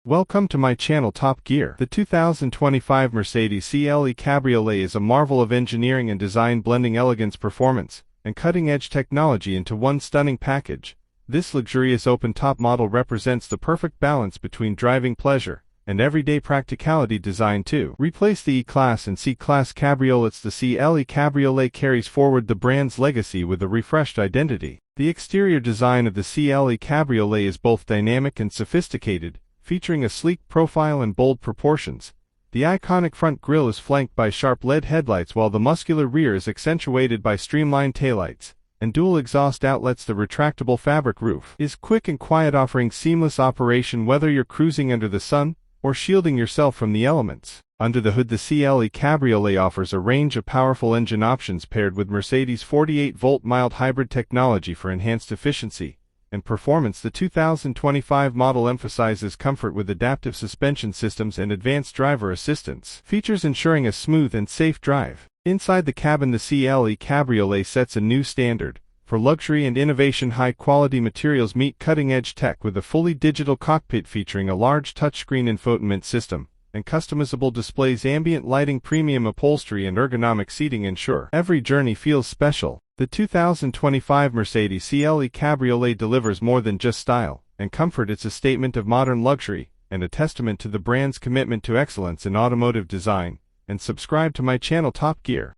Welcome to my channel Top Gear. The 2025 Mercedes CLE Cabriolet is a marvel of engineering and design, blending elegance, performance, and cutting-edge technology into one stunning package. This luxurious open-top model represents the perfect balance between driving pleasure and everyday practicality, designed to replace the E-Class and C-Class Cabriolets. The CLE Cabriolet carries forward the brand's legacy with a refreshed identity. The exterior design of the CLE Cabriolet is both dynamic and sophisticated, featuring a sleek profile and bold proportions. The iconic front grille is flanked by sharp LED headlights, while the muscular rear is accentuated by streamlined taillights and dual exhaust outlets. The retractable fabric roof is quick and quiet, offering seamless operation whether you're cruising under the sun or shielding yourself from the elements. Under the hood, the CLE Cabriolet offers a range of powerful engine options paired with Mercedes' 48-volt mild hybrid technology for enhanced efficiency and performance. The 2025 model emphasizes comfort with adaptive suspension systems and advanced driver assistance features, ensuring a smooth and safe drive. Inside the cabin, the CLE Cabriolet sets a new standard for luxury and innovation. High-quality materials meet cutting-edge tech with a fully digital cockpit featuring a large touchscreen infotainment system and customizable displays. Ambient lighting, premium upholstery, and ergonomic seating ensure every journey feels special. The 2025 Mercedes CLE Cabriolet delivers more than just style and comfort. It's a statement of modern luxury and a testament to the brand's commitment to excellence in automotive design. And subscribe to my channel Top Gear.